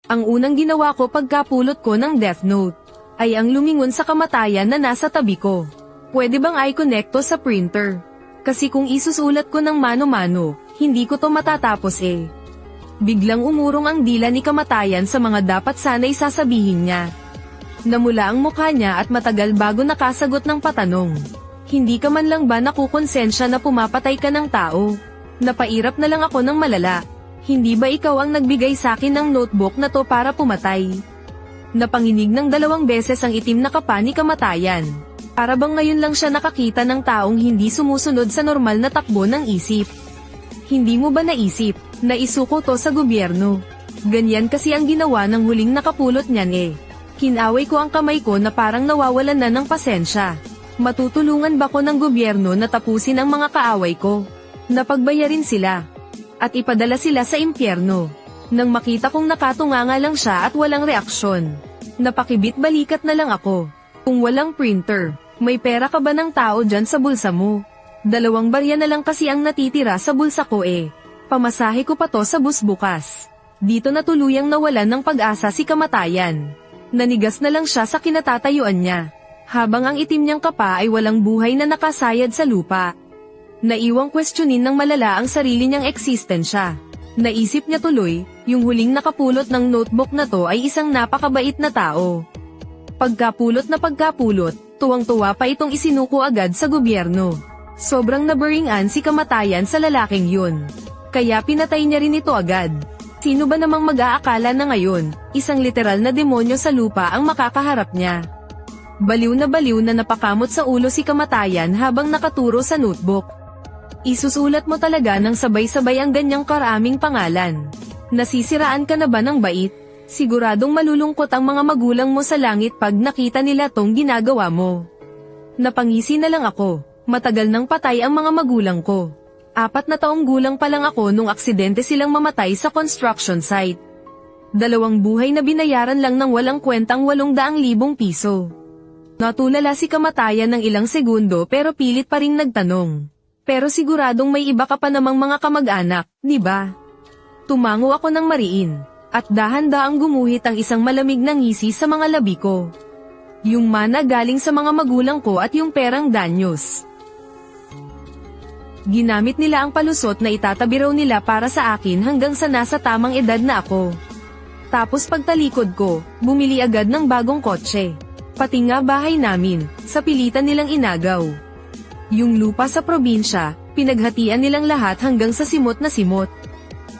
Ang unang ginawa ko pagkapulot ko ng Death Note, ay ang lumingon sa kamatayan na nasa tabi ko. Pwede bang i-connect to sa printer? Kasi kung isusulat ko ng mano-mano, hindi ko to matatapos eh. Biglang umurong ang dila ni kamatayan sa mga dapat sana'y sasabihin niya. Namula ang mukha niya at matagal bago nakasagot ng patanong. Hindi ka man lang ba nakukonsensya na pumapatay ka ng tao? Napairap na lang ako ng malala. Hindi ba ikaw ang nagbigay sa akin ng notebook na to para pumatay? Napanginig ng 2 beses ang itim na kapa ni kamatayan. Para bang ngayon lang siya nakakita ng taong hindi sumusunod sa normal na takbo ng isip. Hindi mo ba naisip, na isuko to sa gobyerno? Ganyan kasi ang ginawa ng huling nakapulot niyan eh. Kinaway ko ang kamay ko na parang nawawalan na ng pasensya. Matutulungan ba ko ng gobyerno na tapusin ang mga kaaway ko? Napagbayarin sila. At ipadala sila sa impyerno. Nang makita kong nakatunganga lang siya at walang reaksyon. Napakibit balikat na lang ako. Kung walang printer, may pera ka ba ng tao dyan sa bulsa mo? 2 barya na lang kasi ang natitira sa bulsa ko eh. Pamasahe ko pa to sa bus bukas. Dito na tuluyang nawalan ng pag-asa si kamatayan. Nanigas na lang siya sa kinatatayuan niya. Habang ang itim niyang kapa ay walang buhay na nakasayad sa lupa. Naiwang questionin ng malala ang sarili niyang eksistensya. Naisip niya tuloy, yung huling nakapulot ng notebook na to ay isang napakabait na tao. Pagkapulot na pagkapulot, tuwang-tuwa pa itong isinuko agad sa gobyerno. Sobrang nabaringan si kamatayan sa lalaking yun. Kaya pinatay niya rin ito agad. Sino ba namang mag-aakala na ngayon, isang literal na demonyo sa lupa ang makakaharap niya? Baliw na napakamot sa ulo si kamatayan habang nakaturo sa notebook. Isusulat mo talaga ng sabay-sabay ang ganyang karaming pangalan. Nasisiraan ka na ba ng bait? Siguradong malulungkot ang mga magulang mo sa langit pag nakita nila tong ginagawa mo. Napangisi na lang ako, matagal nang patay ang mga magulang ko. 4 na taong gulang pa lang ako nung aksidente silang mamatay sa construction site. 2 buhay na binayaran lang ng walang kwentang 800,000 piso. Natulala si kamatayan ng ilang segundo pero pilit pa ring nagtanong. Pero siguradong may iba ka pa namang mga kamag-anak, di ba? Tumango ako ng mariin. At dahan-daang gumuhit ang isang malamig na ngisi sa mga labi ko. Yung mana galing sa mga magulang ko at yung perang danyos. Ginamit nila ang palusot na itatabi raw nila para sa akin hanggang sa nasa tamang edad na ako. Tapos pagtalikod ko, bumili agad ng bagong kotse. Pati nga bahay namin, sa pilitan nilang inagaw. Yung lupa sa probinsya, pinaghatian nilang lahat hanggang sa simot na simot.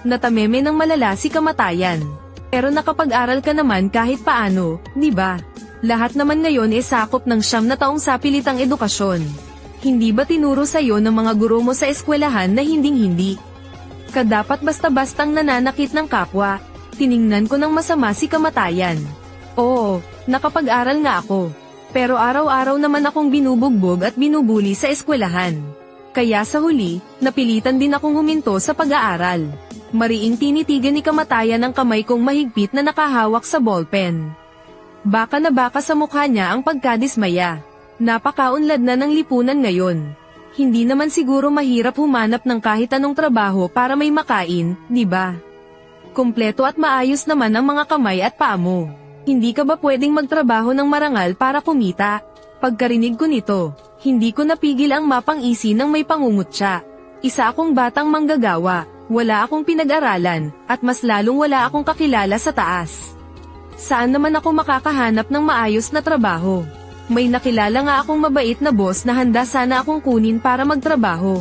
Natameme ng malala si kamatayan. Pero nakapag-aral ka naman kahit paano, di ba? Lahat naman ngayon sakop ng 9 na taong sapilitang edukasyon. Hindi ba tinuro sa'yo ng mga guro mo sa eskwelahan na hinding-hindi? Kadapat basta-bastang nananakit ng kapwa. Tiningnan ko ng masama si kamatayan. Oo, nakapag-aral nga ako. Pero araw-araw naman akong binubugbog at binubuli sa eskwelahan. Kaya sa huli, napilitan din akong huminto sa pag-aaral. Mariing tinitigan ni kamatayan ang kamay kong mahigpit na nakahawak sa ballpen. Baka na baka sa mukha niya ang pagkadismaya. Napakaunlad na ng lipunan ngayon. Hindi naman siguro mahirap humanap ng kahit anong trabaho para may makain, di ba? Kompleto at maayos naman ang mga kamay at paa mo. Hindi ka ba pwedeng magtrabaho ng marangal para kumita? Pagkarinig ko nito, hindi ko napigil ang mapang-isi ng may pangungutya. Isa akong batang manggagawa. Wala akong pinag-aralan, at mas lalong wala akong kakilala sa taas. Saan naman ako makakahanap ng maayos na trabaho? May nakilala nga akong mabait na boss na handa sana akong kunin para magtrabaho.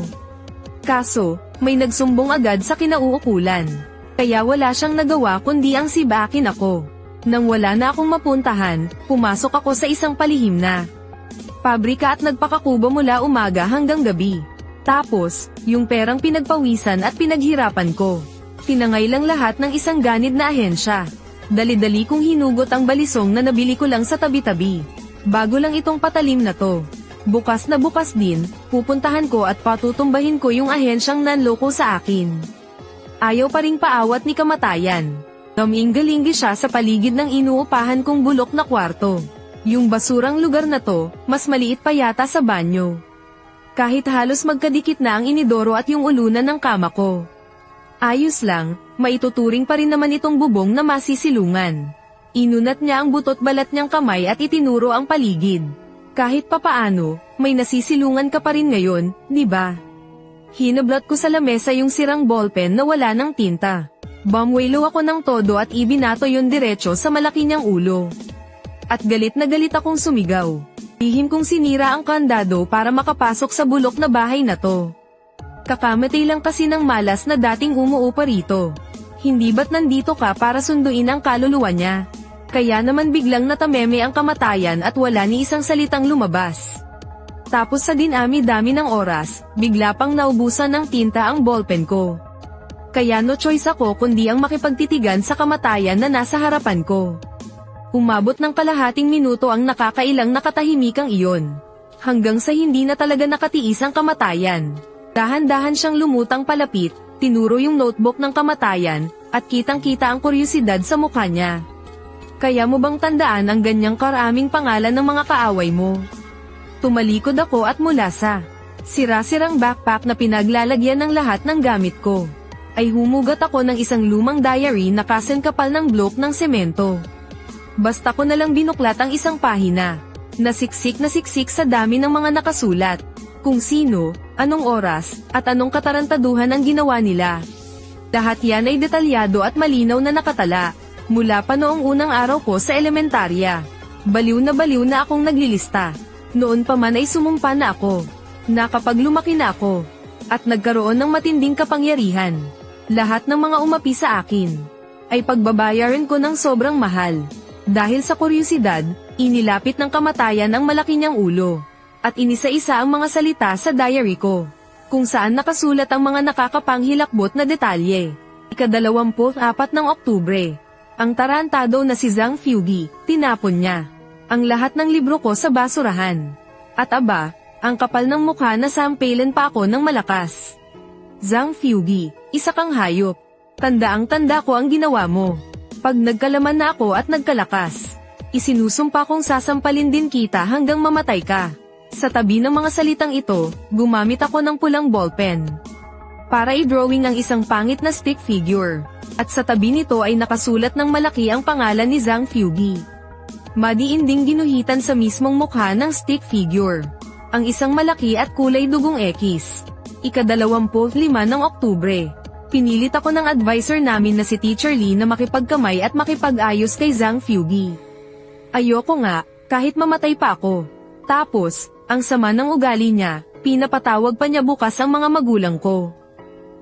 Kaso, may nagsumbong agad sa kinauukulan. Kaya wala siyang nagawa kundi ang sibakin ako. Nang wala na akong mapuntahan, pumasok ako sa isang palihim na pabrika at nagpakakubo mula umaga hanggang gabi. Tapos, yung perang pinagpawisan at pinaghirapan ko. Tinangay lang lahat ng isang ganid na ahensya. Dali-dali kong hinugot ang balisong na nabili ko lang sa tabi-tabi. Bago lang itong patalim na to. Bukas na bukas din, pupuntahan ko at patutumbahin ko yung ahensyang nanloko sa akin. Ayaw pa ring paawat ni kamatayan. Naminggalinggi siya sa paligid ng inuupahan kong bulok na kwarto. Yung basurang lugar na to, mas maliit pa yata sa banyo. Kahit halos magkadikit na ang inidoro at yung ulunan ng kama ko. Ayos lang, maituturing pa rin naman itong bubong na masisilungan. Inunat niya ang butot balat niyang kamay at itinuro ang paligid. Kahit papaano, may nasisilungan ka pa rin ngayon, di ba? Hinablot ko sa lamesa yung sirang ballpen na wala ng tinta. Bumwelo ako ng todo at ibinato yun diretso sa malaki niyang ulo. At galit na galit akong sumigaw. Lihim kong sinira ang kandado para makapasok sa bulok na bahay na to. Kakamatay lang kasi ng malas na dating umuupa rito. Hindi ba't nandito ka para sunduin ang kaluluwa niya? Kaya naman biglang natameme ang kamatayan at wala ni isang salitang lumabas. Tapos sa dinami-dami ng oras, bigla pang naubusan ng tinta ang ballpen ko. Kaya no choice ako kundi ang makipagtitigan sa kamatayan na nasa harapan ko. Umabot ng kalahating minuto ang nakakailang nakatahimikang iyon. Hanggang sa hindi na talaga nakatiis ang kamatayan. Dahan-dahan siyang lumutang palapit, tinuro yung notebook ng kamatayan, at kitang-kita ang kuryosidad sa mukha niya. Kaya mo bang tandaan ang ganyang karaming pangalan ng mga kaaway mo? Tumalikod ako at mula sa sira-sirang backpack na pinaglalagyan ng lahat ng gamit ko, ay humugot ako ng isang lumang diary na kasing kapal ng blok ng semento. Basta ko nalang binuklat ang isang pahina, nasiksik na siksik sa dami ng mga nakasulat, kung sino, anong oras, at anong katarantaduhan ang ginawa nila. Lahat yan ay detalyado at malinaw na nakatala, mula pa noong unang araw ko sa elementarya. Baliw na akong naglilista. Noon pa man ay sumumpa na ako, na kapag lumaki na ako, at nagkaroon ng matinding kapangyarihan, lahat ng mga umapi sa akin, ay pagbabayaran ko ng sobrang mahal. Dahil sa kuryosidad, inilapit ng kamatayan ang malaki niyang ulo, at inisa-isa ang mga salita sa diary ko, kung saan nakasulat ang mga nakakapanghilakbot na detalye. Ika-24 ng Oktubre, ang tarantado na si Zhang Fugi, tinapon niya ang lahat ng libro ko sa basurahan. At aba, ang kapal ng mukha na sampailan pa ako ng malakas. Zhang Fugi, isa kang hayop. Tandaang-tanda ko ang ginawa mo. Pag nagkalaman na ako at nagkalakas, isinusumpa kong sasampalin din kita hanggang mamatay ka. Sa tabi ng mga salitang ito, gumamit ako ng pulang ballpen para i-drawing ang isang pangit na stick figure. At sa tabi nito ay nakasulat ng malaki ang pangalan ni Zhang Fugi. Madiinding ginuhitan sa mismong mukha ng stick figure ang isang malaki at kulay dugong X. Ika-25 ng Oktubre, pinilit ako ng advisor namin na si Teacher Lee na makipagkamay at makipag-ayos kay Zhang Fugi. Ayoko nga, kahit mamatay pa ako. Tapos, ang sama ng ugali niya, pinapatawag pa niya bukas ang mga magulang ko.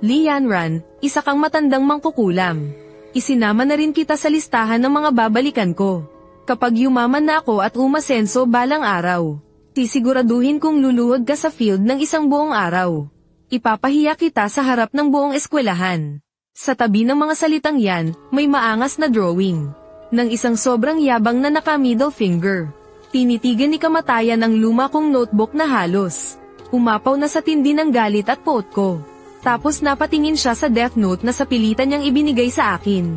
Li Yanran, isa kang matandang mangkukulam. Isinama na rin kita sa listahan ng mga babalikan ko. Kapag yumaman na ako at umasenso balang araw, sisiguraduhin kong luluhod ka sa field ng isang buong araw. Ipapahiya kita sa harap ng buong eskwelahan. Sa tabi ng mga salitang yan, may maangas na drawing ng isang sobrang yabang na naka-middle finger. Tinitigan ni kamatayan ang luma kong notebook na halos umapaw na sa tindi ng galit at poot ko. Tapos napatingin siya sa death note na sa pilitan niyang ibinigay sa akin.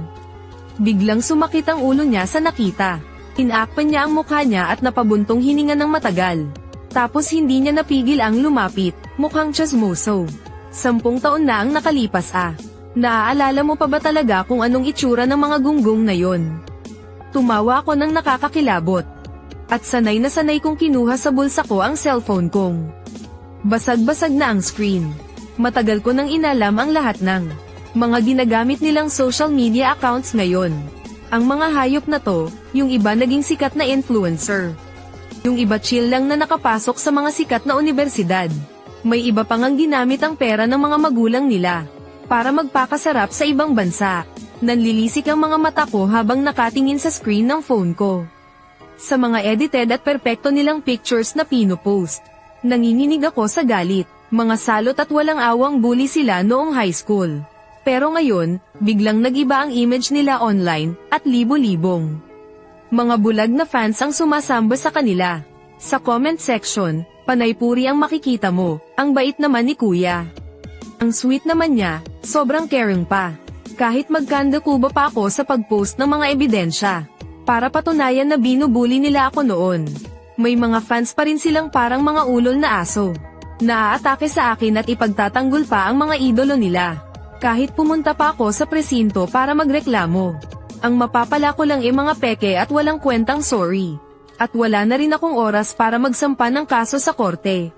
Biglang sumakit ang ulo niya sa nakita. Inakpan niya ang mukha niya at napabuntong hininga ng matagal. Tapos hindi niya napigil ang lumapit, mukhang tiyasmoso. 10 taon na ang nakalipas Naaalala mo pa ba talaga kung anong itsura ng mga gunggong na yon? Tumawa ako ng nakakakilabot. At sanay na sanay kong kinuha sa bulsa ko ang cellphone kong. Basag-basag na ang screen. Matagal ko nang inalam ang lahat ng mga ginagamit nilang social media accounts ngayon. Ang mga hayop na to, yung iba naging sikat na influencer. Yung iba chill lang na nakapasok sa mga sikat na universidad. May iba pang ang ginamit ang pera ng mga magulang nila para magpakasarap sa ibang bansa. Nanlilisik ang mga mata ko habang nakatingin sa screen ng phone ko. Sa mga edited at perpekto nilang pictures na pinopost, nanginginig ako sa galit. Mga salot at walang awang bully sila noong high school. Pero ngayon, biglang nag-iba ang image nila online, at libo-libong mga bulag na fans ang sumasamba sa kanila. Sa comment section, panay puri ang makikita mo, ang bait naman ni kuya. Ang sweet naman niya, sobrang caring pa. Kahit magkandakuba pa ako sa pag-post ng mga ebidensya, para patunayan na binubuli nila ako noon. May mga fans pa rin silang parang mga ulol na aso. Naaatake sa akin at ipagtatanggol pa ang mga idolo nila. Kahit pumunta pa ako sa presinto para magreklamo. Ang mapapala ko lang mga peke at walang kwentang sorry. At wala na rin akong oras para magsampa ng kaso sa korte.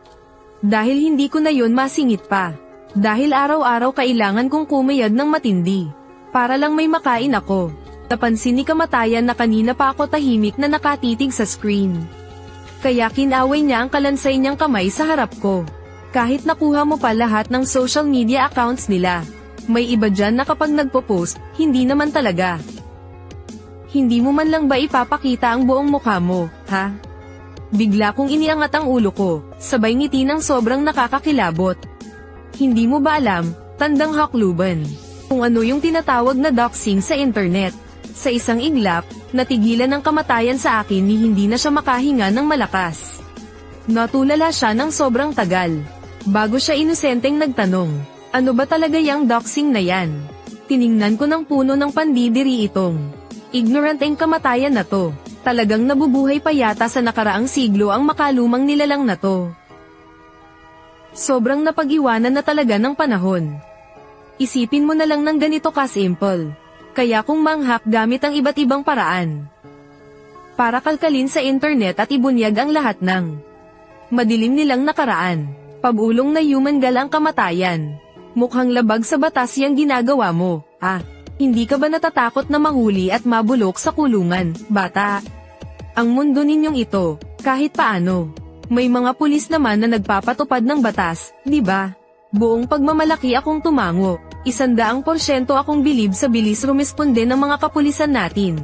Dahil hindi ko na yun masingit pa. Dahil araw-araw kailangan kong kumayad ng matindi. Para lang may makain ako. Napansin ni kamatayan na kanina pa ako tahimik na nakatitig sa screen. Kaya kinaway niya ang kalansay niyang kamay sa harap ko. Kahit nakuha mo pa lahat ng social media accounts nila. May iba dyan na kapag nagpo-post, hindi naman talaga. Hindi mo man lang ba ipapakita ang buong mukha mo, ha? Bigla kong iniangat ang ulo ko, sabay ngiti ng sobrang nakakakilabot. Hindi mo ba alam, tandang hakluban, kung ano yung tinatawag na doxing sa internet? Sa isang iglap, natigilan ng kamatayan sa akin ni hindi na siya makahinga ng malakas. Natulala siya ng sobrang tagal. Bago siya inosenteng nagtanong, ano ba talaga yung doxing na yan? Tiningnan ko ng puno ng pandidiri itong ignorant ang kamatayan na to. Talagang nabubuhay pa yata sa nakaraang siglo ang makalumang nilalang na to. Sobrang napag-iwanan na talaga ng panahon. Isipin mo na lang ng ganito ka-simple. Kaya kung manghak gamit ang iba't ibang paraan. Para kalkalin sa internet at ibunyag ang lahat ng madilim nilang nakaraan. Pabulong na human gal ang kamatayan. Mukhang labag sa batas yang ginagawa mo, ah. Hindi ka ba natatakot na mahuli at mabulok sa kulungan, bata? Ang mundo ninyong ito, kahit paano. May mga pulis naman na nagpapatupad ng batas, di ba? Buong pagmamalaki akong tumango. 100% akong bilib sa bilis rumesponde ng mga kapulisan natin.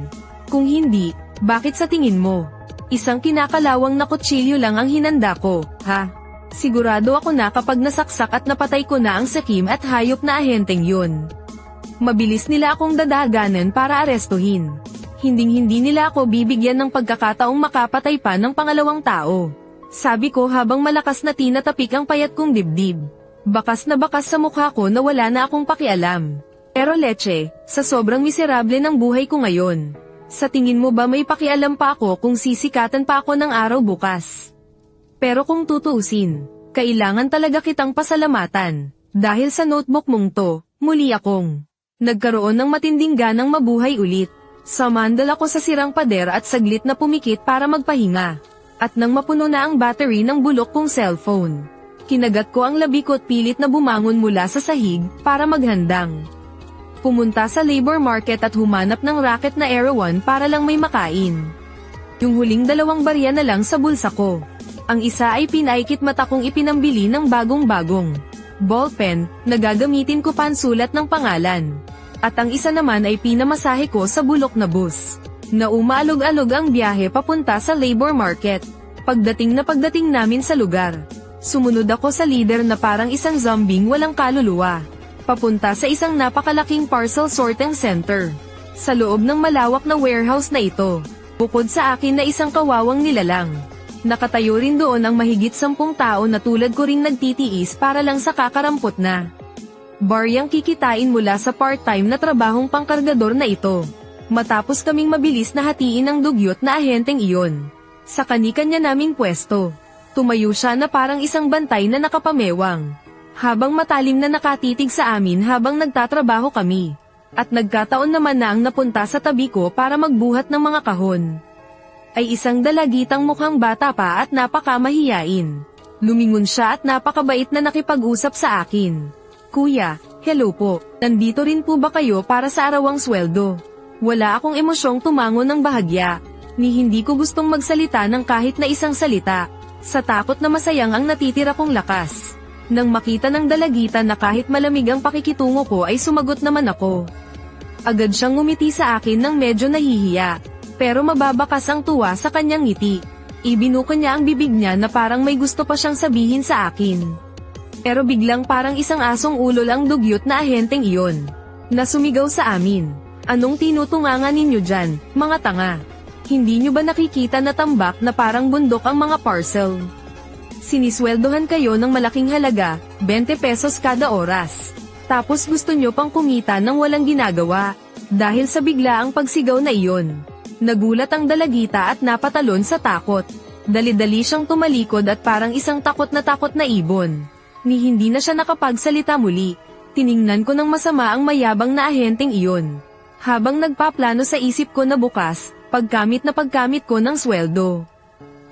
Kung hindi, bakit sa tingin mo? Isang kinakalawang na kutsilyo lang ang hinanda ko, ha? Sigurado ako na kapag nasaksak at napatay ko na ang sakim at hayop na ahenteng yun. Mabilis nila akong dadaganan para arestuhin. Hinding-hindi nila ako bibigyan ng pagkakataong makapatay pa ng pangalawang tao. Sabi ko habang malakas na tinatapik ang payat kong dibdib. Bakas na bakas sa mukha ko na wala na akong pakialam. Pero leche, sa sobrang miserable ng buhay ko ngayon. Sa tingin mo ba may pakialam pa ako kung sisikatan pa ako ng araw bukas? Pero kung tutuusin, kailangan talaga kitang pasalamatan. Dahil sa notebook mong to, muli akong nagkaroon ng matinding ganang mabuhay ulit. Samandal ako sa sirang pader at saglit na pumikit para magpahinga. At nang mapuno na ang battery ng bulok kong cellphone, kinagat ko ang labi ko at pilit na bumangon mula sa sahig, para maghandang. Pumunta sa labor market at humanap ng racket na Aero 1 para lang may makain. Yung huling 2 barya na lang sa bulsa ko. Ang isa ay pinaikit mata kong ipinambili ng bagong-bagong ballpen, na gagamitin ko pansulat ng pangalan. At ang isa naman ay pinamasahe ko sa bulok na bus, na umaalog-alog ang biyahe papunta sa labor market. Pagdating namin sa lugar, sumunod ako sa leader na parang isang zombing walang kaluluwa. Papunta sa isang napakalaking parcel sorting center. Sa loob ng malawak na warehouse na ito, bukod sa akin na isang kawawang nilalang, nakatayo rin doon ang mahigit 10 tao na tulad ko ring nagtitiis para lang sa kakarampot na baryang kikitain mula sa part-time na trabahong pangkargador na ito. Matapos kaming mabilis na hatiin ang dugyot na ahenteng iyon sa kani-kanya naming pwesto, tumayo siya na parang isang bantay na nakapamewang, habang matalim na nakatitig sa amin habang nagtatrabaho kami. At nagkataon naman na ang napunta sa tabi ko para magbuhat ng mga kahon ay isang dalagitang mukhang bata pa at napakamahiyain. Lumingon siya at napakabait na nakipag-usap sa akin. Kuya, hello po, nandito rin po ba kayo para sa arawang sweldo? Wala akong emosyong tumango ng bahagya, ni hindi ko gustong magsalita ng kahit na isang salita, sa takot na masayang ang natitira kong lakas. Nang makita ng dalagita na kahit malamig ang pakikitungo ko ay sumagot naman ako. Agad siyang ngumiti sa akin ng medyo nahihiya, pero mababakas ang tuwa sa kanyang ngiti. Ibinuka niya ang bibig niya na parang may gusto pa siyang sabihin sa akin. Pero biglang parang isang asong ulol ang dugyot na ahenteng iyon, na sumigaw sa amin. Anong tinutungangan ninyo dyan, mga tanga? Hindi nyo ba nakikita na tambak na parang bundok ang mga parcel? Sinisweldohan kayo ng malaking halaga, 20 pesos kada oras. Tapos gusto nyo pang kumita ng walang ginagawa, dahil sa biglaang pagsigaw na iyon. Nagulat ang dalagita at napatalon sa takot. Dali-dali siyang tumalikod at parang isang takot na ibon. Ni hindi na siya nakapagsalita muli. Tiningnan ko ng masama ang mayabang na ahenteng iyon. Habang nagpaplano sa isip ko na bukas, pagkamit ko ng sweldo.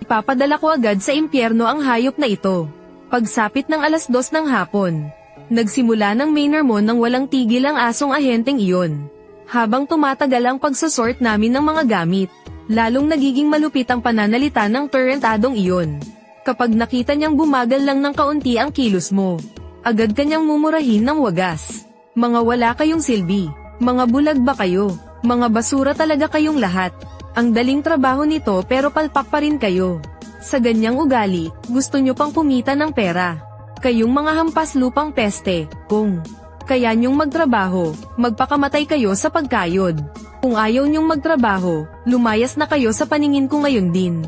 Ipapadala ko agad sa impyerno ang hayop na ito. Pagsapit ng 2:00 ng hapon, nagsimula ng mainermon ng walang tigil ang asong ahenteng iyon. Habang tumatagal ang pagsusort namin ng mga gamit, lalong nagiging malupit ang pananalita ng tarantadong iyon. Kapag nakita niyang bumagal lang ng kaunti ang kilos mo, agad kanyang mumurahin ng wagas. Mga wala kayong silbi, mga bulag ba kayo, mga basura talaga kayong lahat. Ang daling trabaho nito pero palpak pa rin kayo. Sa ganyang ugali, gusto nyo pang kumita ng pera. Kayong mga hampas lupang peste, kung kaya nyong magtrabaho, magpakamatay kayo sa pagkayod. Kung ayaw nyong magtrabaho, lumayas na kayo sa paningin ko ngayon din.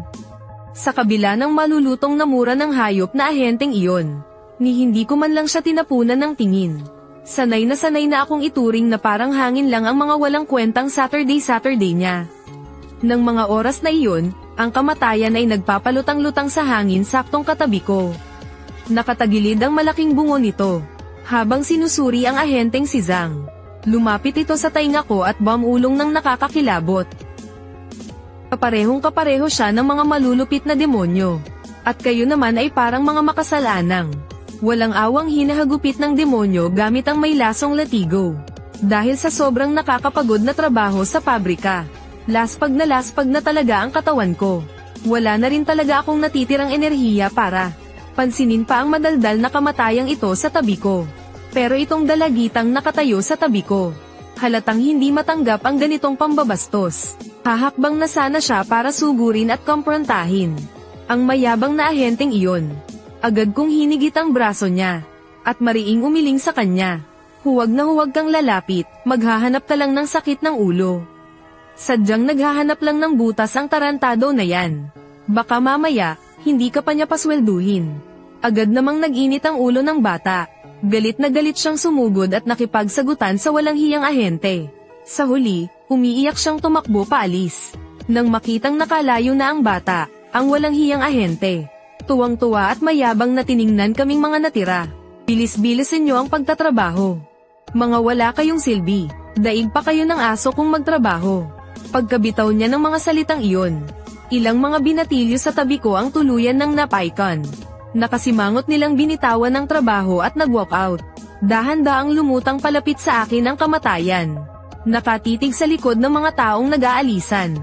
Sa kabila ng malulutong na mura ng hayop na ahenteng iyon, ni hindi ko man lang siya tinapunan ng tingin. Sanay na akong ituring na parang hangin lang ang mga walang kwentang Saturday niya. Nang mga oras na iyon, ang kamatayan ay nagpapalutang-lutang sa hangin saktong katabi ko. Nakatagilid ang malaking bungo nito. Habang sinusuri ang ahenteng si Zhang, lumapit ito sa tainga ko at bumulong ng nakakakilabot. Kaparehong-kapareho siya ng mga malulupit na demonyo. At kayo naman ay parang mga makasalanang. Walang awang hinahagupit ng demonyo gamit ang may lasong latigo. Dahil sa sobrang nakakapagod na trabaho sa pabrika, laspag na talaga ang katawan ko. Wala na rin talaga akong natitirang enerhiya para pansinin pa ang madaldal na kamatayang ito sa tabi ko. Pero itong dalagitang nakatayo sa tabi ko, halatang hindi matanggap ang ganitong pambabastos. Hahakbang na sana siya para sugurin at komprontahin ang mayabang na ahenteng iyon. Agad kong hinigit ang braso niya, at mariing umiling sa kanya. Huwag na huwag kang lalapit, maghahanap ka lang ng sakit ng ulo. Sadyang naghahanap lang ng butas ang tarantado na yan. Baka mamaya, hindi ka pa niya paswelduhin. Agad namang nag-init ang ulo ng bata. Galit na galit siyang sumugod at nakipagsagutan sa walang hiyang ahente. Sa huli, umiiyak siyang tumakbo paalis. Nang makitang nakalayo na ang bata, ang walang hiyang ahente, tuwang-tuwa at mayabang na tiningnan kaming mga natira. Bilis-bilisin niyo ang pagtatrabaho. Mga wala kayong silbi, daig pa kayo ng aso kung magtrabaho. Pagkabitaw niya ng mga salitang iyon, ilang mga binatilyo sa tabi ko ang tuluyan ng napaikan. Nakasimangot nilang binitawan ng trabaho at nag-walk out. Dahan-daang lumutang palapit sa akin ang kamatayan. Nakatitig sa likod ng mga taong nag-aalisan.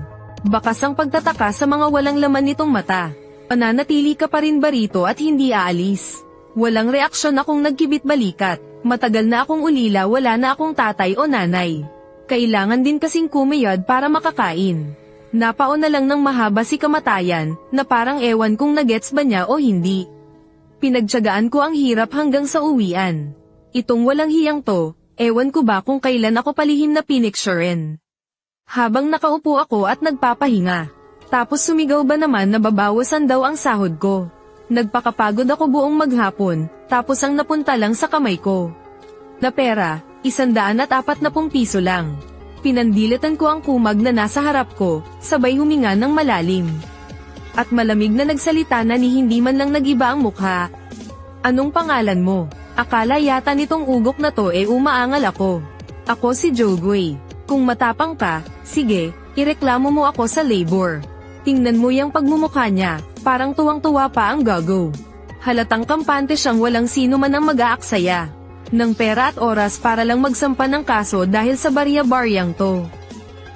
Bakas ang pagtataka sa mga walang laman nitong mata. Pananatili ka pa rin ba rito at hindi aalis? Walang reaksyon akong nagkibit balikat. Matagal na akong ulila, wala na akong tatay o nanay. Kailangan din kasing kumayad para makakain. Napaon na lang ng mahaba si kamatayan, na parang ewan kung nagets ba niya o hindi. Pinagtiyagaan ko ang hirap hanggang sa uwian. Itong walang hiyang to, ewan ko ba kung kailan ako palihim na pinicturein. Habang nakaupo ako at nagpapahinga. Tapos sumigaw ba naman na babawasan daw ang sahod ko. Nagpakapagod ako buong maghapon, tapos ang napunta lang sa kamay ko na pera, 140 piso lang. Pinandilitan ko ang kumag na nasa harap ko, sabay huminga ng malalim. At malamig na nagsalita na ni hindi man lang nagiba ang mukha. Anong pangalan mo? Akala yata nitong ugok na to umaangal ako. Ako si Jogwei. Kung matapang ka, sige, ireklamo mo ako sa labor. Tingnan mo yung pagmumukha niya, parang tuwang-tuwa pa ang gago. Halatang kampante siyang walang sino man ang mag-aaksaya ng pera at oras para lang magsampa ng kaso dahil sa barya-baryang to.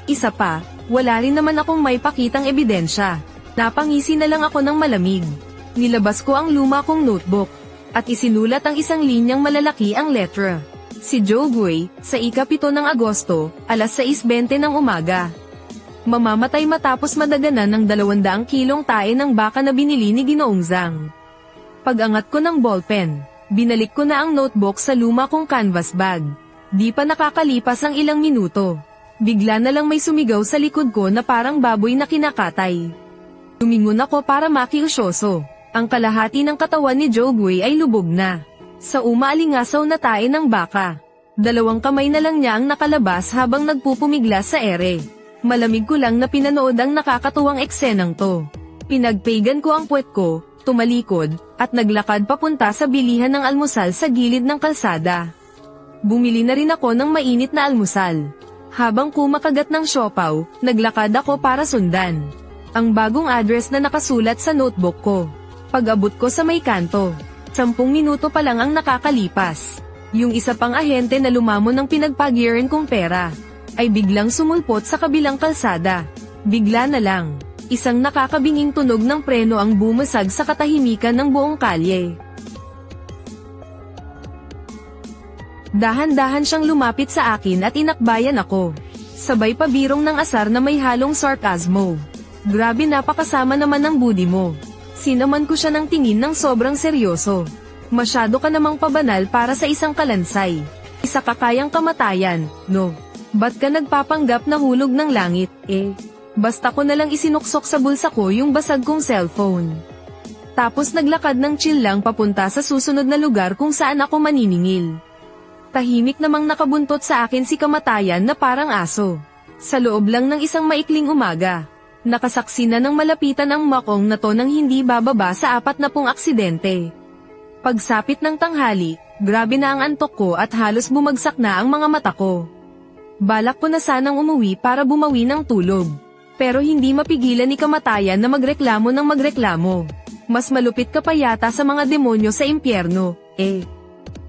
Isa pa, wala rin naman akong may pakitang ebidensya. Napangisi na lang ako ng malamig. Nilabas ko ang luma kong notebook, at isinulat ang isang linyang malalaki ang letra. Si Jogwei, sa ika-7 ng Agosto, alas 6:20 ng umaga. Mamamatay matapos madaganan ng 200 kilong tae ng baka na binili ni Ginoong Zhang. Pag-angat ko ng ballpen, binalik ko na ang notebook sa luma kong canvas bag. Di pa nakakalipas ang ilang minuto. Bigla na lang may sumigaw sa likod ko na parang baboy na kinakatay. Lumingon ako para makiusyoso. Ang kalahati ng katawan ni Jogwei ay lubog na. Sa umaalingasaw na tae ng baka. 2 kamay na lang niya ang nakalabas habang nagpupumigla sa ere. Malamig ko lang na pinanood ang nakakatuwang eksenang to. Pinagpaigan ko ang puwet ko, tumalikod, at naglakad papunta sa bilihan ng almusal sa gilid ng kalsada. Bumili na rin ako ng mainit na almusal. Habang kumakagat ng siopaw, naglakad ako para sundan ang bagong address na nakasulat sa notebook ko. Pag-abot ko sa may kanto, 10 minuto pa lang ang nakakalipas. Yung isa pang ahente na lumamon ng pinagpagiran kong pera, ay biglang sumulpot sa kabilang kalsada. Bigla na lang, isang nakakabinging tunog ng preno ang bumasag sa katahimikan ng buong kalye. Dahan-dahan siyang lumapit sa akin at inakbayan ako. Sabay pabirong ng asar na may halong sarkasmo. Grabe, napakasama naman ng budi mo. Sinaman ko siya ng tingin ng sobrang seryoso. Masyado ka namang pabanal para sa isang kalansay. Isa ka kayang kamatayan, no? Ba't ka nagpapanggap na hulog ng langit, eh? Basta ko nalang isinuksok sa bulsa ko yung basag kong cellphone. Tapos naglakad ng chill lang papunta sa susunod na lugar kung saan ako maniningil. Tahimik namang nakabuntot sa akin si kamatayan na parang aso. Sa loob lang ng isang maikling umaga, nakasaksi na ng malapitan ang makong na to nang hindi bababa sa 40 aksidente. Pagsapit ng tanghali, grabe na ang antok ko at halos bumagsak na ang mga mata ko. Balak ko na sanang umuwi para bumawi ng tulog. Pero hindi mapigilan ni kamatayan na magreklamo ng magreklamo. Mas malupit ka pa yata sa mga demonyo sa impyerno, eh.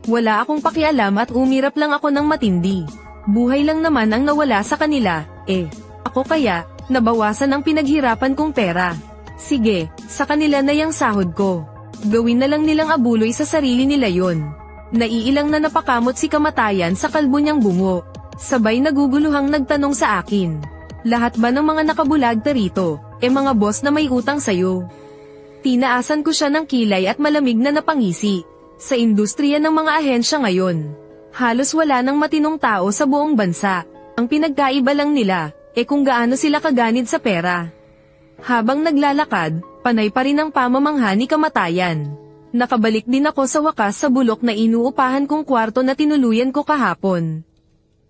Wala akong pakialam at umirap lang ako ng matindi. Buhay lang naman ang nawala sa kanila, eh. Ako kaya, nabawasan ang pinaghirapan kong pera. Sige, sa kanila na yang sahod ko. Gawin na lang nilang abuloy sa sarili nila yon. Naiilang na napakamot si kamatayan sa kalbo niyang bungo. Sabay naguguluhang nagtanong sa akin. Lahat ba ng mga nakabulagta rito, mga boss na may utang sayo? Tinaasan ko siya ng kilay at malamig na napangisi. Sa industriya ng mga ahensya ngayon, halos wala nang matinong tao sa buong bansa. Ang pinagkaiba lang nila, kung gaano sila kaganid sa pera. Habang naglalakad, panay pa rin ang pamamangha ni kamatayan. Nakabalik din ako sa wakas sa bulok na inuupahan kong kwarto na tinuluyan ko kahapon.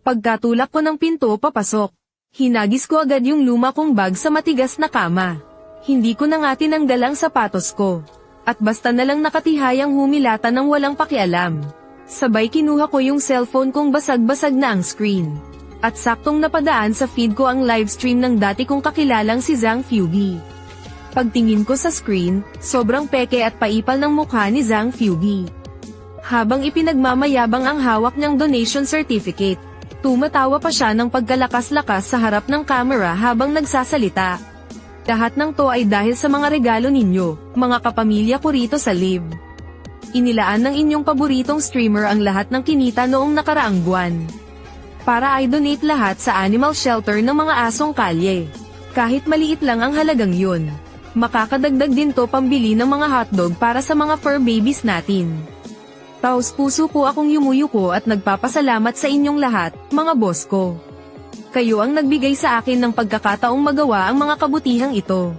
Pagkatulak ko ng pinto papasok, hinagis ko agad yung luma kong bag sa matigas na kama. Hindi ko na nga tinanggal ang sapatos ko. At basta na lang nakatihayang humilata ng walang pakialam. Sabay kinuha ko yung cellphone kong basag-basag na ang screen. At saktong napadaan sa feed ko ang livestream ng dati kong kakilalang si Zhang Fugi. Pagtingin ko sa screen, sobrang peke at paipal ng mukha ni Zhang Fugi. Habang ipinagmamayabang ang hawak niyang donation certificate, tumatawa pa siya ng pagkalakas-lakas sa harap ng camera habang nagsasalita. Lahat ng to ay dahil sa mga regalo ninyo, mga kapamilya ko rito sa live. Inilaan ng inyong paboritong streamer ang lahat ng kinita noong nakaraang buwan. Para i-donate lahat sa animal shelter ng mga asong kalye. Kahit maliit lang ang halagang yun. Makakadagdag din to pambili ng mga hotdog para sa mga fur babies natin. Taos puso po akong yumuyuko at nagpapasalamat sa inyong lahat, mga boss ko. Kayo ang nagbigay sa akin ng pagkakataong magawa ang mga kabutihang ito.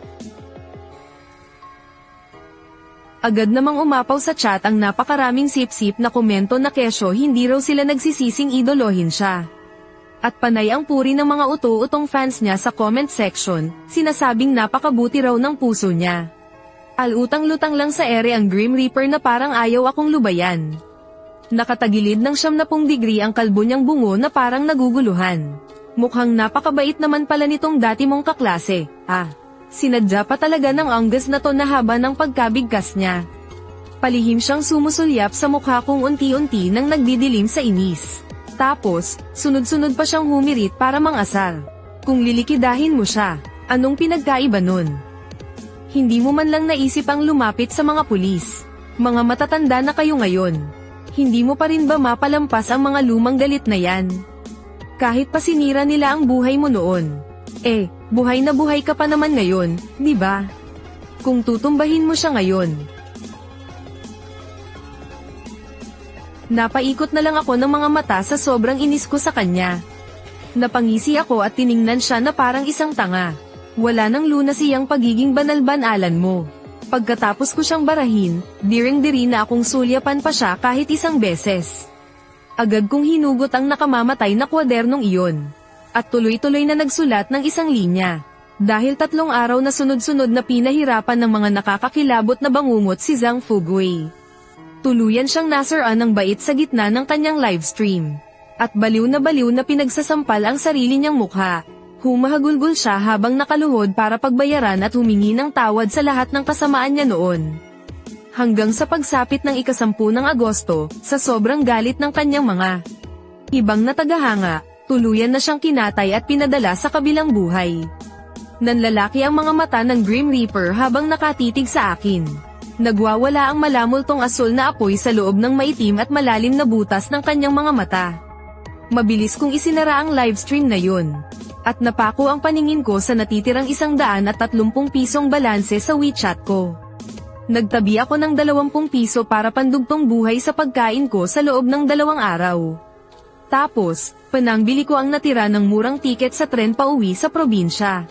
Agad namang umapaw sa chat ang napakaraming sip-sip na komento na kesyo hindi raw sila nagsisising idolohin siya. At panay ang puri ng mga uto-utong fans niya sa comment section, sinasabing napakabuti raw ng puso niya. Alutang-lutang lang sa ere ang Grim Reaper na parang ayaw akong lubayan. Nakatagilid ng 70 degree ang kalbo niyang bungo na parang naguguluhan. Mukhang napakabait naman pala nitong dati mong kaklase, Sinadya pa talaga ng anggas na to na haba ng pagkabigkas niya. Palihim siyang sumusulyap sa mukha kong unti-unti nang nagdidilim sa inis. Tapos, sunod-sunod pa siyang humirit para mangasar. Kung lilikidahin mo siya, anong pinagkaiba nun? Hindi mo man lang naisip ang lumapit sa mga pulis. Mga matatanda na kayo ngayon. Hindi mo pa rin ba mapalampas ang mga lumang galit na yan? Kahit pa sinira nila ang buhay mo noon. Buhay na buhay ka pa naman ngayon, di ba? Kung tutumbahin mo siya ngayon. Napaikot na lang ako ng mga mata sa sobrang inis ko sa kanya. Napangisi ako at tiningnan siya na parang isang tanga. Wala nang lunas iyang pagiging banal-banalan mo. Pagkatapos ko siyang barahin, diring-diri na akong sulyapan pa siya kahit isang beses. Agad kong hinugot ang nakamamatay na kwadernong iyon. At tuloy-tuloy na nagsulat ng isang linya. Dahil 3 araw na sunod-sunod na pinahirapan ng mga nakakakilabot na bangungot si Zhang Fugui. Tuluyan siyang nasiraan ng bait sa gitna ng kanyang livestream. At baliw na pinagsasampal ang sarili niyang mukha. Humahagulgol siya habang nakaluhod para pagbayaran at humingi ng tawad sa lahat ng kasamaan niya noon. Hanggang sa pagsapit ng 10 ng Agosto, sa sobrang galit ng kanyang mga ibang na tagahanga, tuluyan na siyang kinatay at pinadala sa kabilang buhay. Nanlalaki ang mga mata ng Grim Reaper habang nakatitig sa akin. Nagwawala ang malamultong asul na apoy sa loob ng maitim at malalim na butas ng kanyang mga mata. Mabilis kong isinara ang livestream na yun. At napako ang paningin ko sa natitirang 130 pisong balanse sa WeChat ko. Nagtabi ako ng 20 piso para pandugtong buhay sa pagkain ko sa loob ng 2 araw. Tapos, panangbili ko ang natira ng murang tiket sa tren pauwi sa probinsya.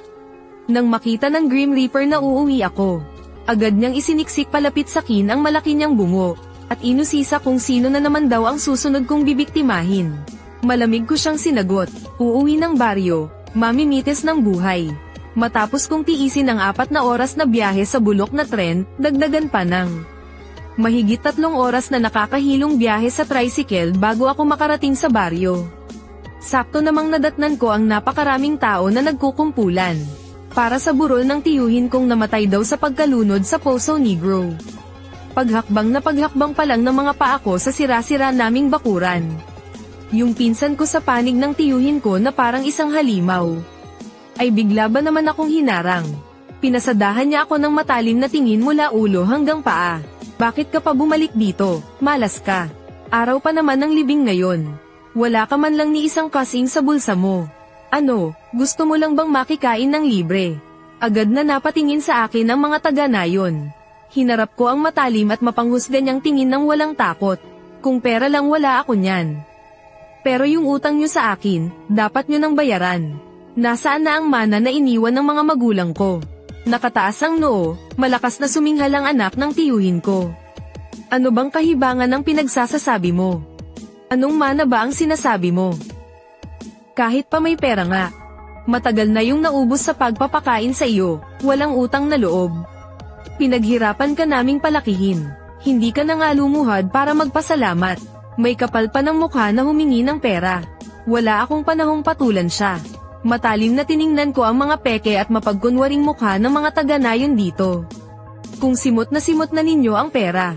Nang makita ng Grim Reaper na uuwi ako, agad niyang isiniksik palapit sa akin ang malaki niyang bungo, at inusisa kung sino na naman daw ang susunod kong bibiktimahin. Malamig ko siyang sinagot, uuwi ng baryo, mamimitis ng buhay. Matapos kong tiisin ang 4 na oras na biyahe sa bulok na tren, dagdagan pa ng mahigit 3 oras na nakakahilong biyahe sa tricycle bago ako makarating sa baryo. Sakto namang nadatnan ko ang napakaraming tao na nagkukumpulan para sa burol ng tiyuhin kong namatay daw sa pagkalunod sa Poso Negro. Paghakbang pa lang ng mga paa ko sa sira-sira naming bakuran. Yung pinsan ko sa panig ng tiyuhin ko na parang isang halimaw, ay bigla ba naman akong hinarang. Pinasadahan niya ako ng matalim na tingin mula ulo hanggang paa. Bakit ka pa bumalik dito? Malas ka. Araw pa naman ng libing ngayon. Wala ka man lang ni isang kasing sa bulsa mo. Ano, gusto mo lang bang makikain ng libre? Agad na napatingin sa akin ang mga taga nayon. Hinarap ko ang matalim at mapanghusga niyang tingin ng walang takot. Kung pera lang wala ako niyan. Pero yung utang niyo sa akin, dapat niyo nang bayaran. Nasaan na ang mana na iniwan ng mga magulang ko? Nakataas ang noo, malakas na suminghal ang anak ng tiyuhin ko. Ano bang kahibangan ang pinagsasasabi mo? Anong mana ba ang sinasabi mo? Kahit pa may pera nga. Matagal na yung naubos sa pagpapakain sa iyo, walang utang na loob. Pinaghirapan ka naming palakihin. Hindi ka na nga lumuhad para magpasalamat. May kapal pa ng mukha na humingi ng pera. Wala akong panahong patulan siya. Matalim na tiningnan ko ang mga peke at mapagkunwaring mukha ng mga taga-nayon dito. Kung simot na ninyo ang pera,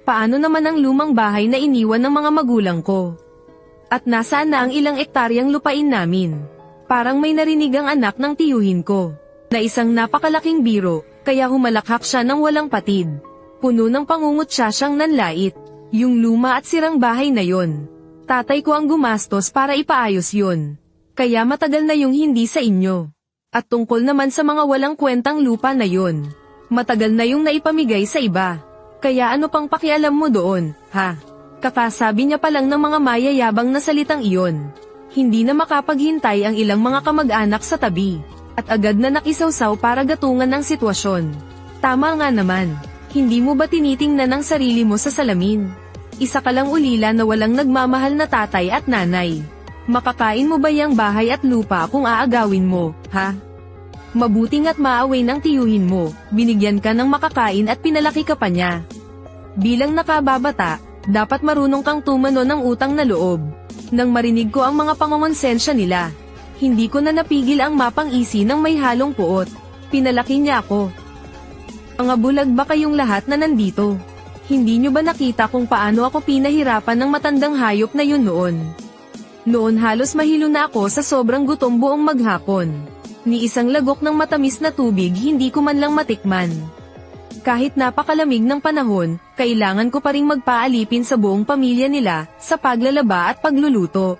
paano naman ang lumang bahay na iniwan ng mga magulang ko? At nasaan na ang ilang ektaryang lupain namin? Parang may narinig ang anak ng tiyuhin ko, na isang napakalaking biro, kaya humalakhak siya ng walang patid. Puno ng pangungot siyang nanlait. Yung luma at sirang bahay na yon. Tatay ko ang gumastos para ipaayos yon. Kaya matagal na yung hindi sa inyo. At tungkol naman sa mga walang kwentang lupa na yon, matagal na yung naipamigay sa iba. Kaya ano pang pakialam mo doon, ha? Kakasabi niya pa lang ng mga mayayabang na salitang iyon. Hindi na makapaghintay ang ilang mga kamag-anak sa tabi. At agad na nakisawsaw para gatungan ng sitwasyon. Tama nga naman. Hindi mo ba tinitingnan ang sarili mo sa salamin? Isa ka lang ulila na walang nagmamahal na tatay at nanay. Makakain mo ba yang bahay at lupa kung aagawin mo, ha? Mabuting at maaway ng tiyuhin mo, binigyan ka ng makakain at pinalaki ka pa niya. Bilang nakababata, dapat marunong kang tumano ng utang na loob. Nang marinig ko ang mga pangongonsensya nila, hindi ko na napigil ang mapang-isi ng may halong puot. Pinalaki niya ako. Mga bulag ba kayong lahat na nandito? Hindi nyo ba nakita kung paano ako pinahirapan ng matandang hayop na yun noon? Noon halos mahilo na ako sa sobrang gutom buong maghapon. Ni isang lagok ng matamis na tubig hindi ko man lang matikman. Kahit napakalamig ng panahon, kailangan ko pa ring magpaalipin sa buong pamilya nila, sa paglalaba at pagluluto.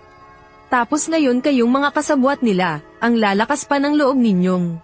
Tapos ngayon kayong mga kasabwat nila, ang lalakas pa ng loob ninyong